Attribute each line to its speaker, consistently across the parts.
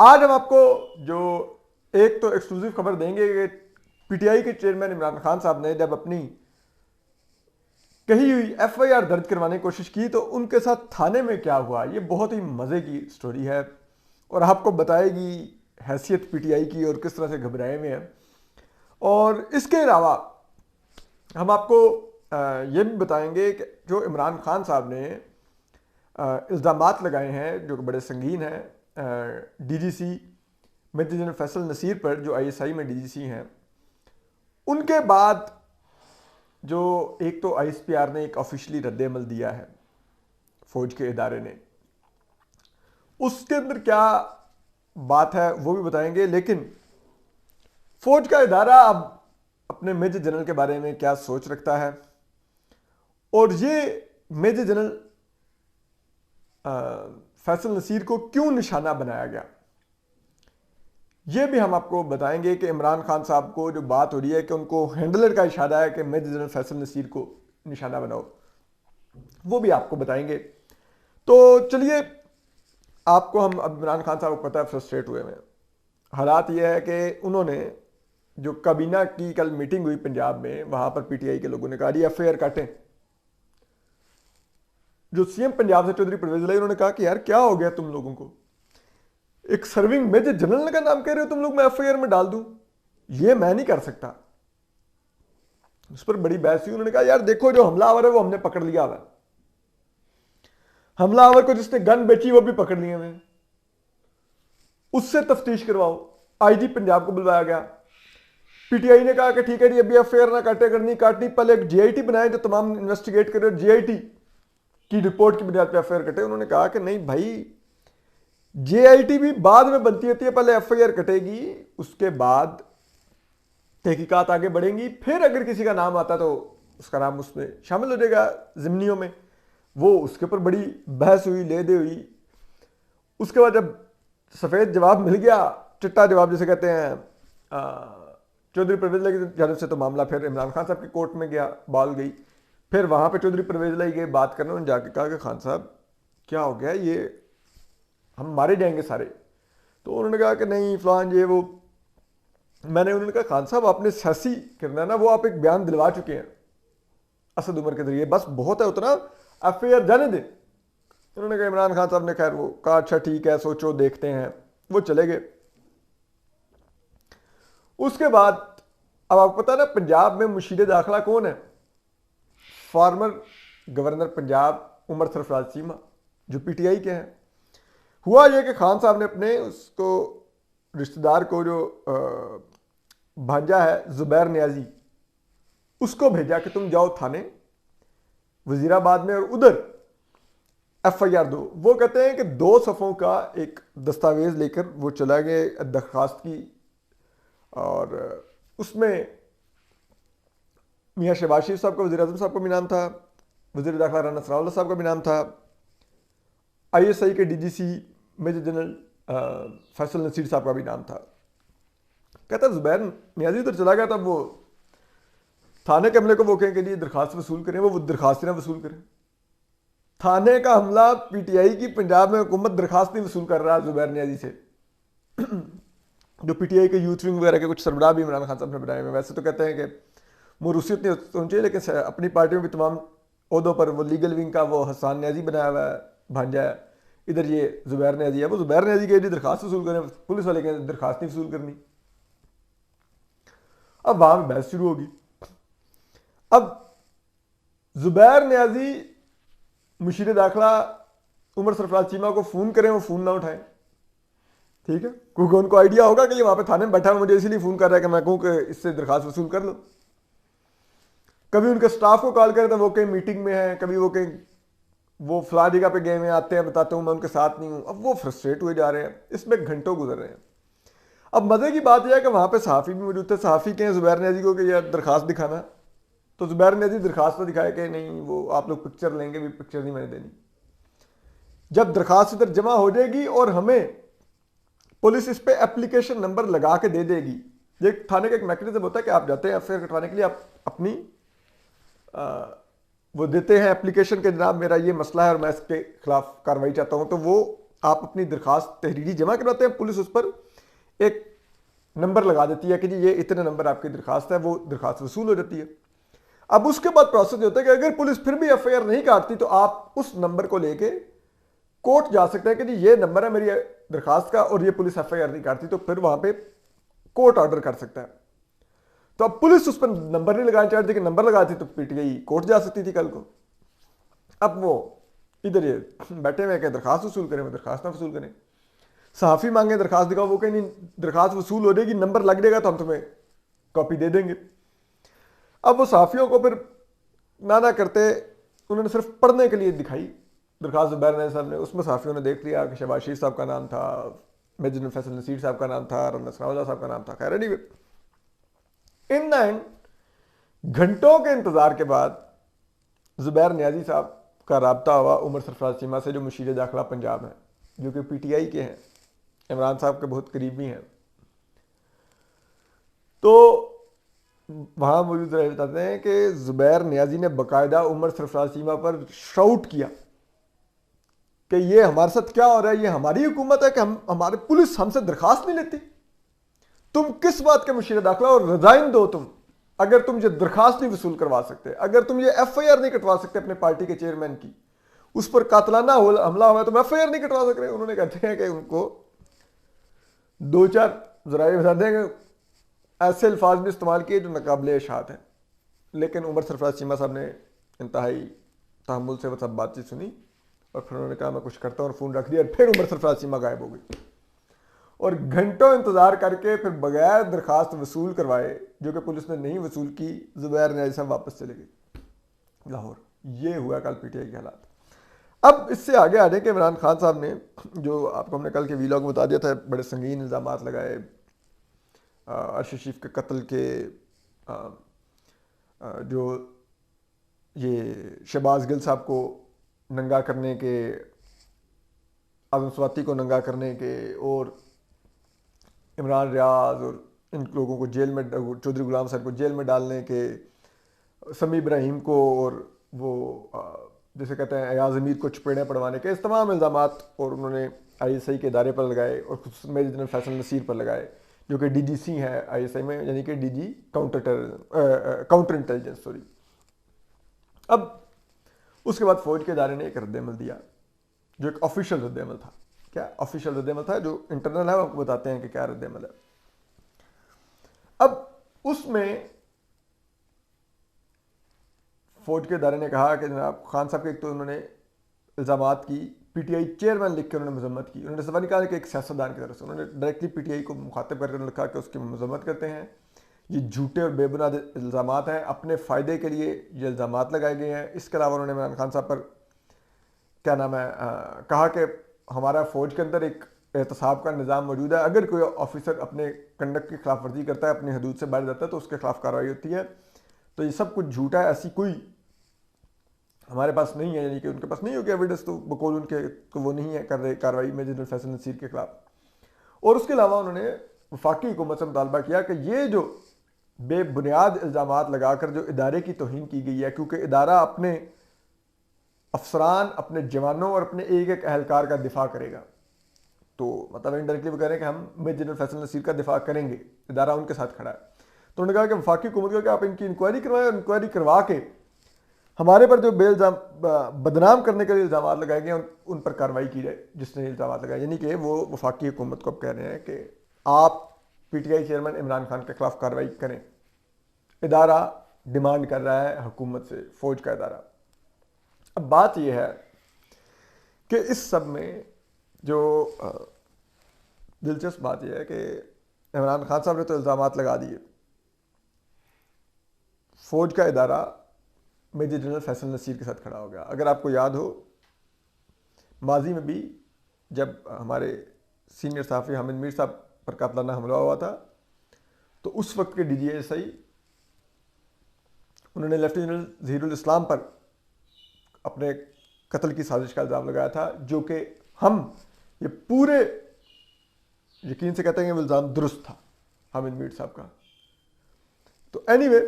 Speaker 1: आज हम आपको जो एक तो एक्सक्लूसिव खबर देंगे कि पीटीआई के चेयरमैन इमरान खान साहब ने जब अपनी कही हुई एफआईआर दर्ज करवाने की कोशिश की तो उनके साथ थाने में क्या हुआ, ये बहुत ही मजे की स्टोरी है और आपको बताएगी हैसियत पीटीआई की और किस तरह से घबराए हुए हैं। और इसके अलावा हम आपको ये भी बताएंगे कि जो इमरान खान साहब ने इल्ज़ामात लगाए हैं जो कि बड़े संगीन हैं DGC major general Faisal Naseer पर, जो आईएसआई में डीजीसी हैं, उनके बाद जो एक तो आईएसपीआर ने एक ऑफिशियली रद्द-ए-अमल दिया है फौज के इदारे ने, उसके अंदर क्या बात है वो भी बताएंगे। लेकिन फौज का इदारा अब अपने मेजर जनरल के बारे में क्या सोच रखता है और ये मेजर जनरल फैसल नसीर को क्यों निशाना बनाया गया, ये भी हम आपको बताएंगे कि इमरान खान साहब को जो बात हो रही है कि उनको हैंडलर का इशारा है कि मेजर जनरल फैसल नसीर को निशाना बनाओ, वो भी आपको बताएंगे। तो चलिए, आपको हम अब इमरान खान साहब को पता है फ्रस्ट्रेट हुए हैं। हालात ये है कि उन्होंने जो काबीना की कल मीटिंग हुई पंजाब में, वहां पर पीटीआई के लोगों ने कहा एफआईआर काटें। जो सीएम पंजाब से चौधरी परवेज लाई, उन्होंने कहा कि यार क्या हो गया तुम लोगों को, एक सर्विंग मेजर जनरल का नाम कह रहे हो तुम लोग, मैं एफआईआर में डाल दूं, ये मैं नहीं कर सकता। उस पर बड़ी बहस हुई। उन्होंने कहा यार देखो, जो हमलावर है वो हमने पकड़ लिया हुआ है, हमलावर को जिसने गन बेची वो भी पकड़ लिए हुए, उससे तफ्तीश करवाओ। आईजी पंजाब को बुलवाया गया। पीटीआई ने कहा कि ठीक है जी, अभी एफआईआर ना काटे, करनी काटनी, पहले एक जीआईटी बनाए जो तमाम इन्वेस्टिगेट करे, जीआईटी की रिपोर्ट की बुनियाद पर एफआईआर कटे। उन्होंने कहा कि नहीं भाई, जेआईटी भी बाद में बनती होती है, पहले एफआईआर कटेगी, उसके बाद तहकीकात आगे बढ़ेंगी, फिर अगर किसी का नाम आता तो उसका नाम उसमें शामिल हो जाएगा जिमनियों में। वो उसके ऊपर बड़ी बहस हुई, ले दे हुई। उसके बाद जब सफ़ेद जवाब मिल गया, चिट्टा जवाब जिसे कहते हैं, चौधरी परवेज लाई की जानब से, तो मामला फिर इमरान खान साहब की कोर्ट में गया, बॉल गई। फिर वहाँ पे चौधरी परवेज लाई गए बात करने, उन्होंने जाके कहा कि खान साहब क्या हो गया, ये हम मारे जाएंगे सारे। तो उन्होंने कहा कि नहीं फलान ये वो। उन्होंने कहा खान साहब आपने सियासी करना है ना, वो आप एक बयान दिलवा चुके हैं असद उमर के जरिए, बस बहुत है उतना, एफआईआर जाने दें। उन्होंने कहा, इमरान खान साहब ने खैर वो कहा अच्छा ठीक है, सोचो देखते हैं, वो चले गए। उसके बाद अब आपको पता है ना, पंजाब में मुशीर दाखिला कौन है? फॉर्मर गवर्नर पंजाब उमर सरफराज चीमा, जो पीटीआई के हैं। हुआ यह कि खान साहब ने अपने उसको रिश्तेदार को, जो भांजा है जुबैर नियाजी, उसको भेजा कि तुम जाओ थाने वजीराबाद में और उधर एफआईआर दो। वो कहते हैं कि 2 सफ़ों का एक दस्तावेज लेकर वो चला गए दरख्वास्त की, और उसमें मियाँ शहबाज शरीफ साहब का, वज़ीर आज़म साहब का भी नाम था, वज़ीर दाखिला राना सनाउल्लाह साहब का भी नाम था, आईएसआई के DGC major general Faisal Naseer साहब का भी नाम था। कहता जुबैर नियाजी उधर चला गया, तब वो थाने के हमले को वो कहें कि जी दरखास्त वसूल करें, वो दरखास्त ना वसूल करें। थाने का हमला पीटीआई की पंजाब में हुकूमत दरखास्त नहीं वसूल कर रहा जुबैर नियाजी से। जो पीटीआई के यूथ विंग वगैरह के कुछ सरबराह भी इमरान खान साहब ने बनाए हुए, वैसे तो कहते हैं कि मुरूसियत नहीं होनी चाहिए, लेकिन अपनी पार्टी में भी तमाम ओहदों पर वो लीगल विंग का वो हसान नियाजी बनाया हुआ है, भांजा है, इधर ये जुबैर नियाजी है। वो जुबैर नियाजी के दरखास्त वसूल करें, पुलिस वाले के दरखास्त नहीं वसूल करनी। अब वहां में बहस शुरू होगी। अब जुबैर नियाजी मुशीर दाखिला उमर सरफराज चीमा को फोन करें, वो फोन ना उठाएं, ठीक है, क्योंकि उनको आइडिया होगा कि ये वहां पे थाने में बैठा है, मुझे इसीलिए फोन कर रहा है कि मैं कहूं कि इससे दरखास्त वसूल कर लो। कभी उनके स्टाफ को कॉल करें तो वो कहीं मीटिंग में है, कभी वो कहीं वो फला जगह पे गए हुए, आते हैं बताते हूँ मैं उनके साथ नहीं हूँ। अब वो फ्रस्ट्रेट हुए जा रहे हैं, इसमें घंटों गुजर रहे हैं। अब मजे की बात यह है कि वहां पे सहाफ़ी भी मौजूद थे। सहाफ़ी के जुबैर नियाजी को कि यार दरखास्त दिखाना, तो जुबैर नियाजी दरखास्त तो दिखाए कि नहीं, वो आप लोग पिक्चर लेंगे, भी पिक्चर नहीं मैंने देनी। जब दरखास्त इधर जमा हो जाएगी और हमें पुलिस इस पे एप्लीकेशन नंबर लगा के दे देगी, ये थाने का एक मैकेनिज्म होता है कि आप जाते हैं एफआईआर कटवाने के लिए, आप अपनी वो देते हैं एप्लीकेशन के, जनाब मेरा ये मसला है और मैं इसके खिलाफ कार्रवाई चाहता हूं, तो वो आप अपनी दरखास्त तहरीरी जमा करवाते हैं, पुलिस उस पर एक नंबर लगा देती है कि जी ये इतने नंबर आपकी दरखास्त है, वो दरखास्त वसूल हो जाती है। अब उसके बाद प्रोसेस ये होता है कि अगर पुलिस फिर भी एफआईआर नहीं काटती तो आप उस नंबर को लेके कोर्ट जा सकते हैं कि जी ये नंबर है मेरी दरखास्त का और ये पुलिस एफआईआर नहीं काटती, तो फिर वहां पे कोर्ट ऑर्डर कर सकता है। तो अब पुलिस उस पर नंबर नहीं लगाना चाहती कि नंबर लगाती तो पीटीआई कोर्ट जा सकती थी कल को। अब वो इधर ये बैठे हुए दरखास्त वसूल करें, वो दरखास्त ना वसूल करें। सहाफ़ी मांगे दरखास्त दिखाओ, वो कहीं नहीं दरखास्त वसूल हो जाएगी, नंबर लग जाएगा तो हम तुम्हें कॉपी दे देंगे। अब वो सहाफ़ियों को फिर ना करते उन्होंने सिर्फ पढ़ने के लिए दिखाई दरखास्त ज़ुबैर नियाज़ी साहब ने। उसमें सहाफ़ियों ने देख लिया कि शहबाज शरीफ साहब का नाम था, मेजर फैसल नसीर साहब का नाम था, रमज़ान सनाउल्लाह साहब का नाम था। खैर एनीवे, इन द एंड घंटों के इंतज़ार के बाद ज़ुबैर नियाज़ी साहब का राब्ता हुआ उमर सरफराज चीमा से, जो मुशीर दाखिला पंजाब हैं, जो कि पीटीआई के हैं, इमरान साहब के बहुत करीबी हैं। तो वहां मौजूद रहे बताते हैं कि ज़ुबैर नियाज़ी ने बाकायदा उमर सरफराज चीमा पर शाउट किया कि ये हमारे साथ क्या हो रहा है, ये हमारी हुकूमत है कि हमारे पुलिस हमसे दरखास्त नहीं लेती, तुम किस बात के मुशीर दाखिला, और रिजाइन दो तुम अगर तुम ये दरखास्त नहीं वसूल करवा सकते, अगर तुम ये एफआईआर नहीं कटवा सकते अपने पार्टी के चेयरमैन की, उस पर कातलाना हमला हुआ है, तुम एफआईआर नहीं कटवा सक रहे। उन्होंने कहते हैं कि उनको दो चार जराए बताते हैं कि ऐसे अल्फाज भी इस्तेमाल किए जो नाकाबिले इशाअत हैं, लेकिन उमर सरफराज चीमा साहब ने इंतहाई तहम्मुल से वो सब बातचीत सुनी और फिर उन्होंने कहा मैं कुछ करता हूँ, और फ़ोन रख दिया। फिर उमर सरफराज चीमा गायब हो गई और घंटों इंतजार करके फिर बगैर दरखास्त वसूल करवाए, जो कि पुलिस ने नहीं वसूल की, ज़ुबैर नियाज़ी साहब वापस चले गए लाहौर। ये हुआ कल पीटीआई के हालात। अब इससे आगे आने के इमरान खान साहब ने, जो आपको हमने कल के वीलॉग में बता दिया था, बड़े संगीन इल्ज़ाम लगाए अरशद शरीफ के कत्ल के, जो ये शहबाज गिल साहब को नंगा करने के, आज़म स्वाति को नंगा करने के, और इमरान रियाज और इन लोगों को जेल में, चौधरी गुलाम साहब को जेल में डालने के, समी इब्राहिम को और वो जैसे कहते हैं अयाज अमीर को चपेड़े पड़वाने के, इस तमाम इल्ज़ामात और उन्होंने आईएसआई के इदारे पर लगाए और मेजर फैसल नसीर पर लगाए, जो कि डीजीसी हैं आईएसआई में, यानी कि डीजी काउंटर इंटेलिजेंस सॉरी। अब उसके बाद फौज के इदारे ने एक रद्द-ए-अमल दिया, जो एक ऑफिशियल रद्द-ए-अमल था। क्या ऑफिशियल रद्द-ए-अमल था? जो इंटरनल है वो आपको बताते हैं कि क्या रद्द-ए-अमल है। अब उसमें फौज के इदारे ने कहा कि जनाब खान साहब के एक तो उन्होंने इल्ज़ामात की पीटीआई चेयरमैन लिख के उन्होंने मजम्मत की। उन्होंने सवाल निकाला कि एक सियासतदान की तरफ से उन्होंने डायरेक्टली पीटीआई को मुखातिब करके लिखा कि उसकी मजम्मत करते हैं, ये झूठे और बेबुनियाद इल्ज़ामात हैं, अपने फ़ायदे के लिए ये इल्ज़ामात लगाए गए हैं। इसके अलावा उन्होंने इमरान खान साहब पर क्या नाम है कहा कि हमारा फ़ौज के अंदर एक एहतसाब का निज़ाम मौजूद है, अगर कोई ऑफिसर अपने कंडक्ट की खिलाफ वर्जी करता है, अपनी हदूद से बाहर जाता है, तो उसके खिलाफ कार्रवाई होती है। तो ये सब कुछ झूठा है, ऐसी कोई हमारे पास नहीं है, यानी कि उनके पास नहीं होगी एविडेंस, तो बकौल उनके तो वो नहीं है कर रहे कार्रवाई मेजर फैसल नसीर के खिलाफ। और उसके अलावा उन्होंने वफाकी हुकूमत से मुतालबा किया कि ये जो बेबुनियाद इल्ज़ामात लगाकर जो इदारे की तौहीन की गई है, क्योंकि इदारा अपने अफसरान, अपने जवानों और अपने एक एक अहलकार का दिफा करेगा, तो मतलब इनडायरेक्टली वो कह रहे हैं कि हम मेजर फैसल नसीर का दिफा करेंगे, इदारा उनके साथ खड़ा है। तो उन्होंने कहा कि वफाकी हुकूमत को कि आप इनकी इंक्वायरी करवाएं और इंक्वायरी करवा के हमारे पर जो बेइल्ज़ाम बदनाम करने के लिए इल्ज़ाम लगाए गए उन पर कार्रवाई की जाए, जिसने इल्ज़ाम लगाए। यानी कि वो वफाकी हुकूमत को अब कह रहे हैं कि आप पीटीआई चेयरमैन इमरान खान के खिलाफ कार्रवाई करें। इदारा डिमांड कर रहा है हुकूमत से, फौज का इदारा। अब बात यह है कि इस सब में जो दिलचस्प बात यह है कि इमरान खान साहब ने तो इल्ज़ाम लगा दिए, फौज का इदारा मेजर जनरल फैसल नसीर के साथ खड़ा हो गया। अगर आपको याद हो, माजी में भी जब हमारे सीनियर सहाफ़ी हामिद मीर साहब पर कातलाना हमला हुआ था, तो उस वक्त के DGSI उन्होंने लेफ्टिनेंट जनरल ज़हीरुल इस्लाम पर अपने कत्ल की साजिश का इल्ज़ाम लगाया था, जो कि हम ये पूरे यकीन से कहते हैं कि इल्ज़ाम दुरुस्त था हामिद मीर साहब का। तो एनीवे,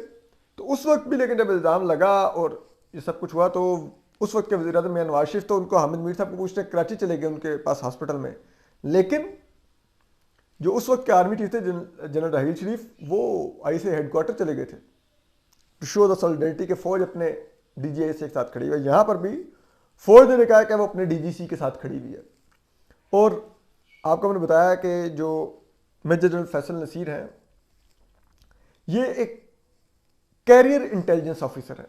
Speaker 1: तो उस वक्त भी लेकिन जब इल्ज़ाम लगा और ये सब कुछ हुआ, तो उस वक्त के वज़ीर आज़म मियां नवाज शरीफ, तो उनको हामिद मीर साहब को पूछने कराची चले गए उनके पास हॉस्पिटल में। लेकिन जो उस वक्त के आर्मी चीफ थे जनरल राहील शरीफ, वो आईएसआई हेडक्वार्टर चले गए थे टू शो द सॉलिडेरिटी, के फौज अपने डीजीआईएसए के साथ खड़ी हुई है। यहाँ पर भी फौज ने कहा कि वो अपने डीजीसी के साथ खड़ी हुई है। और आपको मैंने बताया कि जो मेजर जनरल फैसल नसीर हैं, ये एक कैरियर इंटेलिजेंस ऑफिसर है।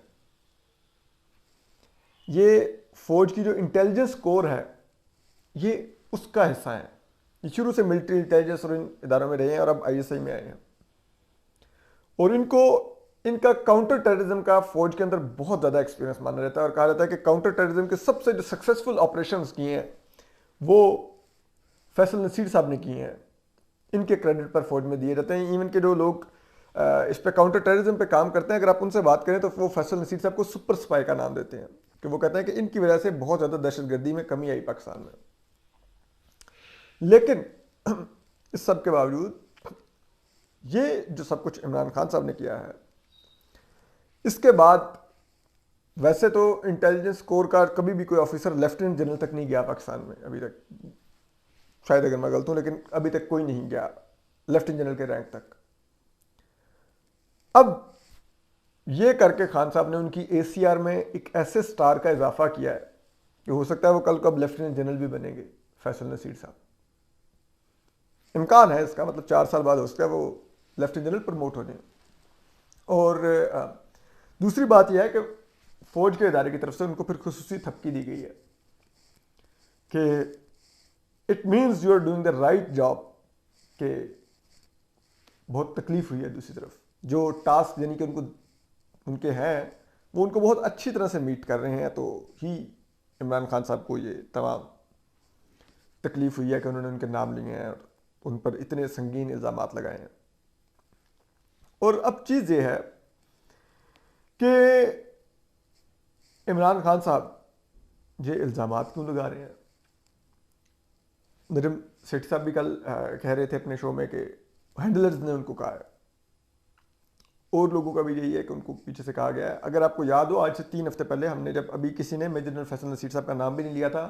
Speaker 1: ये फौज की जो इंटेलिजेंस कोर है, ये उसका हिस्सा है। ये शुरू से मिलिट्री इंटेलिजेंस और इन इदारों में रहे हैं और अब आईएसआई में आए हैं। और इनका काउंटर टेररिज्म का फौज के अंदर बहुत ज़्यादा एक्सपीरियंस माना रहता है। और कहा जाता है कि काउंटर टेररिज्म के सबसे जो सक्सेसफुल ऑपरेशंस किए हैं वो फैसल नसीर साहब ने किए हैं। इनके क्रेडिट पर फौज में दिए जाते हैं। इवन के जो लोग इस पे काउंटर टेररिज्म पे काम करते हैं, अगर आप उनसे बात करें तो वो फैसल नसीर साहब को सुपर स्पाई का नाम देते हैं, कि वो कहते हैं कि इनकी वजह से बहुत ज़्यादा दहशतगर्दी में कमी आई पाकिस्तान में। लेकिन इस सब के बावजूद ये जो सब कुछ इमरान खान साहब ने किया है, इसके बाद वैसे तो इंटेलिजेंस कोर का कभी भी कोई ऑफिसर लेफ्टिनेंट जनरल तक नहीं गया पाकिस्तान में अभी तक, शायद अगर मैं गलत हूं, लेकिन अभी तक कोई नहीं गया लेफ्टिनेंट जनरल के रैंक तक। अब ये करके खान साहब ने उनकी एसीआर में एक ऐसे स्टार का इजाफा किया है कि हो सकता है वो कल को अब लेफ्टिनेंट जनरल भी बनेंगे फैसल नसीर साहब। इम्कान है इसका, मतलब 4 साल बाद हो सकता है वो लेफ्टिनेंट जनरल प्रमोट हो जाए। और दूसरी बात यह है कि फौज के इदारे की तरफ से उनको फिर खुसूसी थपकी दी गई है कि it means you are doing the right job, के बहुत तकलीफ हुई है। दूसरी तरफ जो टास्क यानी कि उनके हैं वो उनको बहुत अच्छी तरह से मीट कर रहे हैं, तो ही इमरान खान साहब को ये तमाम तकलीफ हुई है कि उन्होंने उनके नाम लिए हैं और उन पर इतने संगीन इल्ज़ामात लगाए हैं। और अब चीज़ ये है कि इमरान खान साहब ये इल्ज़ामात क्यों लगा रहे हैं। नजम सेठी साहब भी कल कह रहे थे अपने शो में कि हैंडलर्स ने उनको कहा है, और लोगों का भी यही है कि उनको पीछे से कहा गया है। अगर आपको याद हो, आज से 3 हफ्ते पहले हमने जब अभी किसी ने मेजर जनरल फैसल नसीर साहब का नाम भी नहीं लिया था,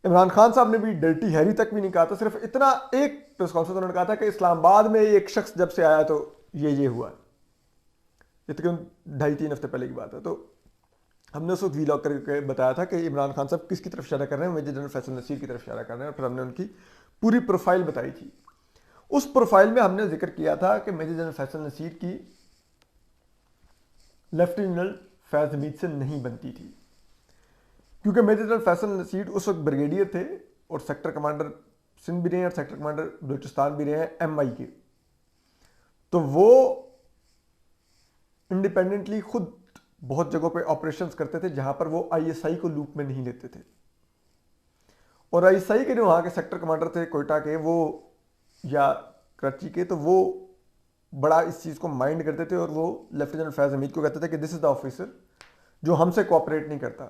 Speaker 1: इमरान खान साहब ने भी डर्टी हैरी तक भी नहीं कहा था, सिर्फ इतना एक प्रेस कॉन्फ्रेंस उन्होंने कहा था कि इस्लामाबाद में एक शख्स जब से आया तो ये हुआ। ये तकरीबन 2.5-3 हफ्ते पहले की बात है। तो हमने उस वक्त वीलॉग करके बताया था कि इमरान खान साहब किसकी तरफ इशारा कर रहे हैं, मेजर जनरल फैसल नसीर की तरफ इशारा कर रहे हैं। और फिर हमने उनकी पूरी प्रोफाइल बताई थी। उस प्रोफाइल में हमने जिक्र किया था कि मेजर जनरल फैसल नसीर की लेफ्टिनेंट जनरल फैज हमीद से नहीं बनती थी, क्योंकि मेजर जनरल फैसल नसीर उस वक्त ब्रिगेडियर थे और सेक्टर कमांडर सिंध भी रहे हैं और सेक्टर कमांडर बलूचिस्तान भी रहे हैं एमआई के। तो वो इंडिपेंडेंटली खुद बहुत जगहों पे ऑपरेशंस करते थे जहां पर वो आईएसआई को लूप में नहीं लेते थे। और आईएसआई के जो वहां के सेक्टर कमांडर थे कोयटा के वो या कराची के, तो वो बड़ा इस चीज को माइंड करते थे और वो लेफ्टिनेंट जनरल फैज हमीद को कहते थे कि दिस इज द ऑफिसर जो हमसे कोऑपरेट नहीं करता।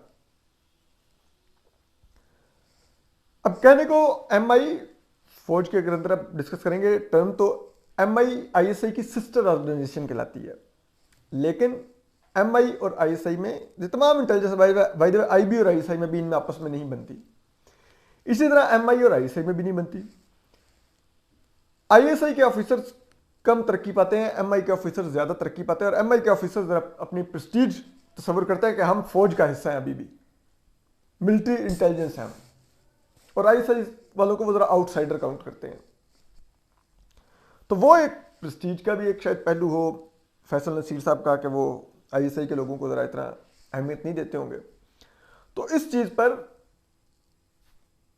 Speaker 1: अब कहने को एमआई फौज के अगर अंदर आप डिस्कस करेंगे टर्म, तो एमआई आईएसआई की सिस्टर ऑर्गेनाइजेशन कहलाती है। लेकिन एमआई और आईएसआई में ये तमाम intelligence, by the way IB और आईएसआई में भी इनमें आपस में नहीं बनती। इसी तरह एमआई और आईएसआई में भी नहीं बनती। आईएसआई के ऑफिसर्स कम तरक्की पाते हैं, एमआई के ऑफिसर्स ज्यादा तरक्की पाते हैं। और एमआई के ऑफिसर्स अपनी प्रेस्टीज तस्वर करते हैं कि हम फौज का हिस्सा हैं, अभी भी मिलिट्री इंटेलिजेंस है हम। और आईएसआई वालों को वो जरा आउटसाइडर काउंट करते हैं। तो वो एक प्रेस्टीज का भी एक शायद पहलू हो फैसल नसीर साहब का कि वो आईएसआई के लोगों को जरा इतना अहमियत नहीं देते होंगे। तो इस चीज पर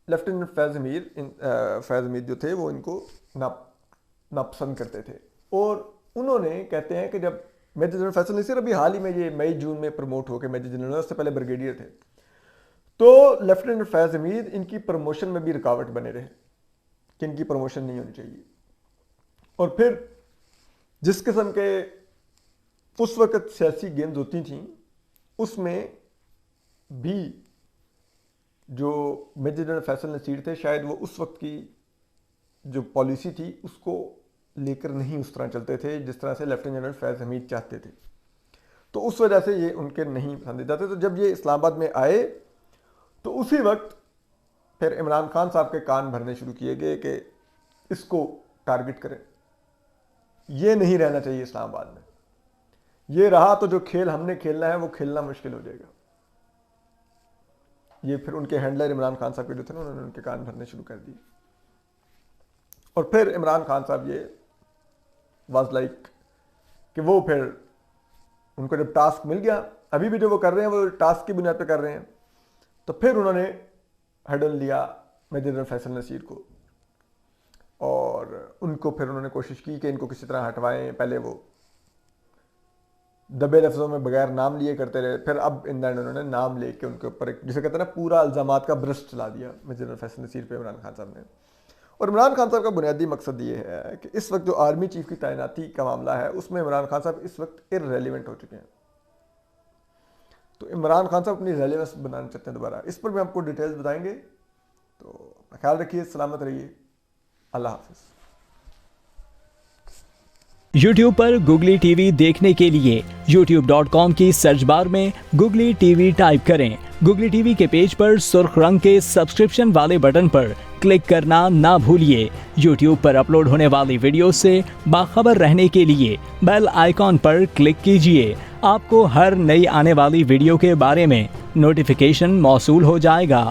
Speaker 1: लेफ्टिनेंट फैज हमीद जो थे वो इनको नापसंद करते थे। और उन्होंने कहते हैं कि जब मेजर जनरल फैसल नसीर अभी हाल ही में ये मई जून में प्रमोट होकर मेजर जनरल, उससे पहले ब्रिगेडियर थे, तो लेफ्टिनेंट फैज हमीद इनकी प्रमोशन में भी रुकावट बने रहे कि इनकी प्रमोशन नहीं होनी चाहिए। और फिर जिस किस्म के उस वक्त सियासी गेम्स होती थी, उसमें भी जो मेजर जनरल फैसल नसीर थे शायद वो उस वक्त की जो पॉलिसी थी उसको लेकर नहीं उस तरह चलते थे जिस तरह से लेफ्टिनेंट जनरल फैज हमीद चाहते थे। तो उस वजह से ये उनके नहीं पसंदीदा थे। तो जब ये इस्लामाबाद में आए तो उसी वक्त फिर इमरान खान साहब के कान भरने शुरू किए गए कि इसको टारगेट करें, ये नहीं रहना चाहिए इस्लामाबाद में, ये रहा तो जो खेल हमने खेलना है वो खेलना मुश्किल हो जाएगा। ये फिर उनके हैंडलर इमरान खान साहब के जो थे ना, उन्होंने उनके कान भरने शुरू कर दिए। और फिर इमरान खान साहब ये वाज लाइक कि वो फिर उनको जब टास्क मिल गया, अभी भी जो वो कर रहे हैं वो टास्क की बुनियाद पे कर रहे हैं, तो फिर उन्होंने हेडल लिया मेजर जनरल फैसल नसीर को और उनको फिर उन्होंने कोशिश की कि इनको किसी तरह हटवाएं। पहले वो दबे लफ्ज़ों में बगैर नाम लिए करते रहे, फिर अब इन दैंड उन्होंने नाम लेके उनके ऊपर एक, जिसे कहते हैं ना, पूरा इल्ज़ामात का ब्रश चला दिया मेजर जनरल फैसल नसीर पे इमरान खान साहब ने। और इमरान खान साहब का बुनियादी मकसद ये है कि इस वक्त जो आर्मी चीफ की तैनाती का मामला है उसमें इमरान खान साहब इस वक्त इररेलेवेंट हो चुके हैं। तो इमरान खान साहब अपनी रेलेवेंस बनाना चाहते हैं दोबारा। इस पर भी आपको डिटेल्स बताएंगे, तो ख्याल रखिए, सलामत रहिए, अल्लाह हाफिज़।
Speaker 2: YouTube पर गुगली टीवी देखने के लिए youtube.com की सर्च बार में गुगली टीवी टाइप करें। गुगली टीवी के पेज पर सुर्ख रंग के सब्सक्रिप्शन वाले बटन पर क्लिक करना ना भूलिए। YouTube पर अपलोड होने वाली वीडियो से बाखबर रहने के लिए बेल आइकॉन पर क्लिक कीजिए। आपको हर नई आने वाली वीडियो के बारे में नोटिफिकेशन मौसूल हो जाएगा।